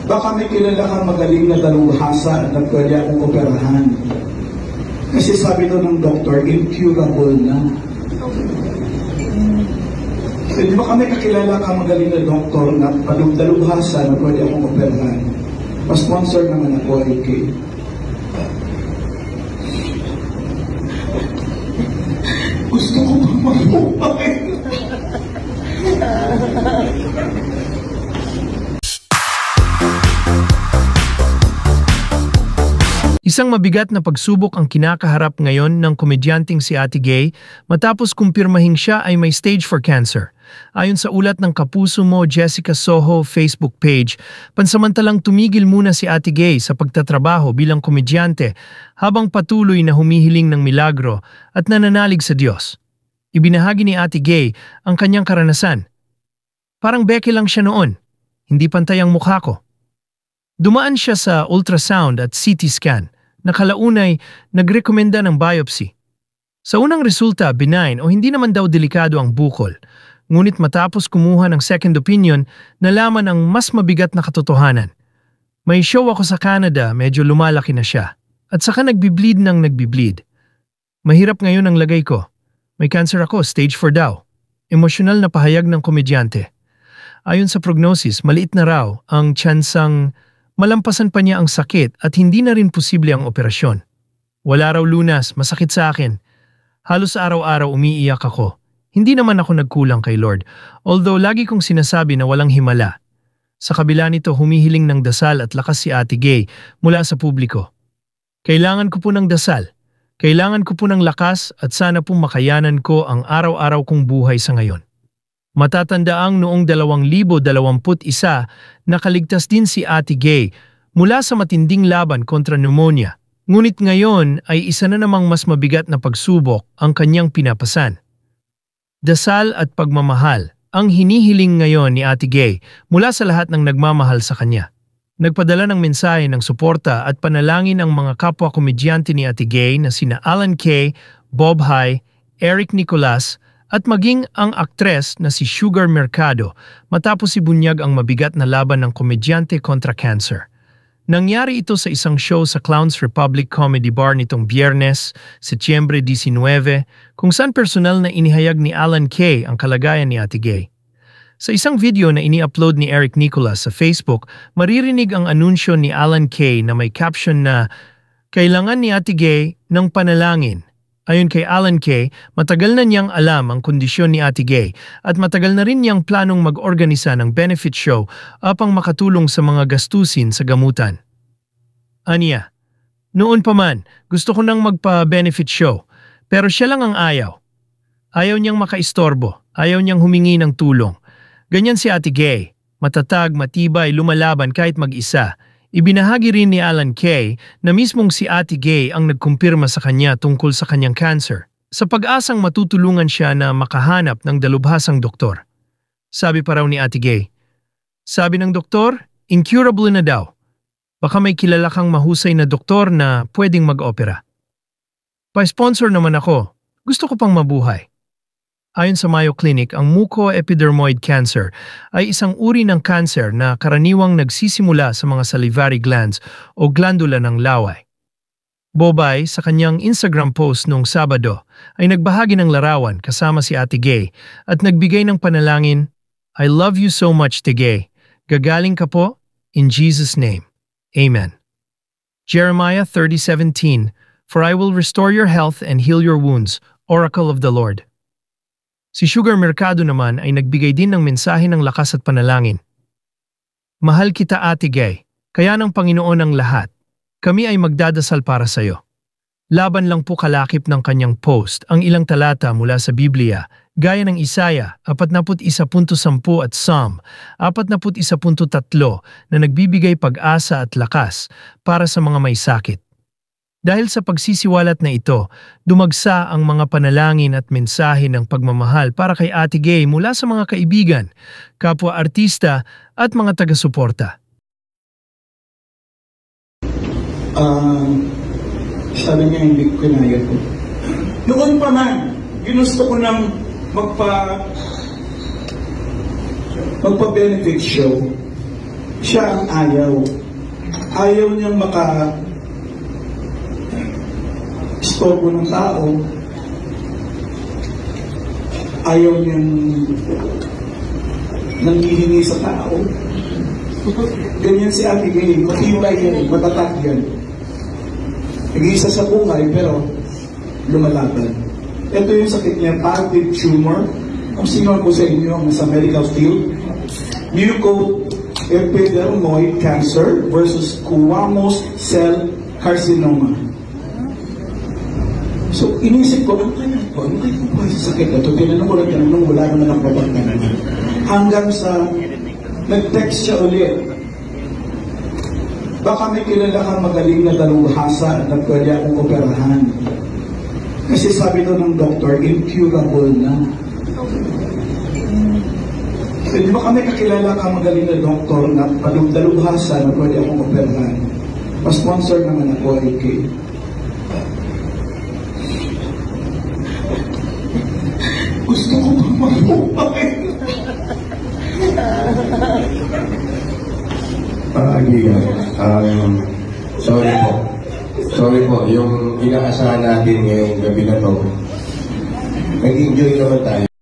Baka may kilala kang magaling na dalubhasa na pwede akong operahan. Kasi sabi to ng doktor, incurable na. So, di ba kami kakilala kang magaling na doktor na dalubhasa na pwede akong operahan? Pa-sponsor naman ako, AK. Gusto ko pang mabuhay. Isang mabigat na pagsubok ang kinakaharap ngayon ng komedyanteng si Ate Gay matapos kumpirmahing siya ay may stage 4 cancer. Ayon sa ulat ng Kapuso Mo Jessica Soho Facebook page, pansamantalang tumigil muna si Ate Gay sa pagtatrabaho bilang komedyante habang patuloy na humihiling ng milagro at nananalig sa Diyos. Ibinahagi ni Ate Gay ang kanyang karanasan. Parang beke lang siya noon, hindi pantay ang mukha ko. Dumaan siya sa ultrasound at CT scan. Nakalaunay, nagrekomenda ng biopsy. Sa unang resulta, benign o hindi naman daw delikado ang bukol. Ngunit matapos kumuha ng second opinion, nalaman ang mas mabigat na katotohanan. May show ako sa Canada, medyo lumalaki na siya. At saka nagbibleed ng nagbibleed. Mahirap ngayon ang lagay ko. May cancer ako, stage 4 daw. Emosyonal na pahayag ng komedyante. Ayon sa prognosis, maliit na raw ang tsansang malampasan pa niya ang sakit at hindi na rin posible ang operasyon. Wala raw lunas, masakit sa akin. Halos araw-araw umiiyak ako. Hindi naman ako nagkulang kay Lord, although lagi kong sinasabi na walang himala. Sa kabila nito, humihiling ng dasal at lakas si Ate Gay mula sa publiko. Kailangan ko po ng dasal. Kailangan ko po ng lakas at sana pong makayanan ko ang araw-araw kong buhay sa ngayon. Matatandaang noong 2021, nakaligtas din si Ate Gay mula sa matinding laban kontra pneumonia. Ngunit ngayon ay isa na namang mas mabigat na pagsubok ang kanyang pinapasan. Dasal at pagmamahal ang hinihiling ngayon ni Ate Gay mula sa lahat ng nagmamahal sa kanya. Nagpadala ng mensahe ng suporta at panalangin ang mga kapwa komedyante ni Ate Gay na sina Alan Kay, Bob Hai, Eric Nicolas, at maging ang aktres na si Sugar Mercado matapos ibunyag ang mabigat na laban ng komedyante kontra cancer. Nangyari ito sa isang show sa Clowns Republic Comedy Bar nitong Biyernes, Setyembre 19, kung saan personal na inihayag ni Alan Kay ang kalagayan ni Ate Gay. Sa isang video na ini-upload ni Eric Nicolas sa Facebook, maririnig ang anunsyo ni Alan Kay na may caption na "Kailangan ni Ate Gay ng panalangin." Ayon kay Alan Kay, matagal na niyang alam ang kondisyon ni Ate Gay at matagal na rin niyang planong mag-organisa ng benefit show upang makatulong sa mga gastusin sa gamutan. Aniya, noon pa man, gusto ko nang magpa-benefit show, pero siya lang ang ayaw. Ayaw niyang makaistorbo, ayaw niyang humingi ng tulong. Ganyan si Ate Gay, matatag, matibay, lumalaban kahit mag-isa. Ibinahagi rin ni Alan Kay na mismong si Ate Gay ang nagkumpirma sa kanya tungkol sa kanyang cancer, sa pag-asang matutulungan siya na makahanap ng dalubhasang doktor. Sabi pa raw ni Ate Gay, sabi ng doktor, incurable na daw. Baka may kilala kang mahusay na doktor na pwedeng mag-opera. Pa-sponsor naman ako, gusto ko pang mabuhay. Ayon sa Mayo Clinic, ang mucoepidermoid cancer ay isang uri ng cancer na karaniwang nagsisimula sa mga salivary glands o glandula ng laway. Bobay, sa kanyang Instagram post noong Sabado, ay nagbahagi ng larawan kasama si Ate Gay at nagbigay ng panalangin, "I love you so much, Ate Gay. Gagaling ka po, in Jesus' name. Amen." Jeremiah 30:17, "For I will restore your health and heal your wounds, oracle of the Lord." Si Sugar Mercado naman ay nagbigay din ng mensahe ng lakas at panalangin. "Mahal kita, Ate Gay, kaya ng Panginoon ang lahat. Kami ay magdadasal para sa iyo." Laban lang po kalakip ng kanyang post ang ilang talata mula sa Biblia, gaya ng Isaiah 41.10 at Psalm 41.3 na nagbibigay pag-asa at lakas para sa mga may sakit. Dahil sa pagsisiwalat na ito, dumagsa ang mga panalangin at mensahe ng pagmamahal para kay Ate Gay mula sa mga kaibigan, kapwa artista at mga taga-suporta. Sabi niya hindi ko kinaya ko. Noon pa man, ginusto ko nang magpa-benefit show. Siya ang ayaw. Ayaw niyang istorbo ng tao. Ayaw niyang nanghihingi sa tao. Ganyan si Ate Gay. Matibay yan. Matatak yan. Nag-iisa sa buhay pero lumalaban. Ito yung sakit niya, palliative tumor. Kung sino ko sa inyo ang nasa medical field, mucoepidermoid cancer versus squamous cell carcinoma. So, inisip ko, ano kaya po sa sakit na ito? Tinanong ko lang tinanong, wala naman ang babagdanan. Hanggang sa, nag-text siya ulit. Baka may kilala kang magaling na dalubhasa na pwede akong operahan. Kasi sabi doon ng doktor, incurable na. So, di ba kami kakilala kang magaling na doktor na dalubhasa na pwede akong operahan? Pa-sponsor naman ako, AK. Gusto ko pa mabuhay. Sorry po, yung inaasahan natin ngayong gabi na to, nag-enjoy naman tayo.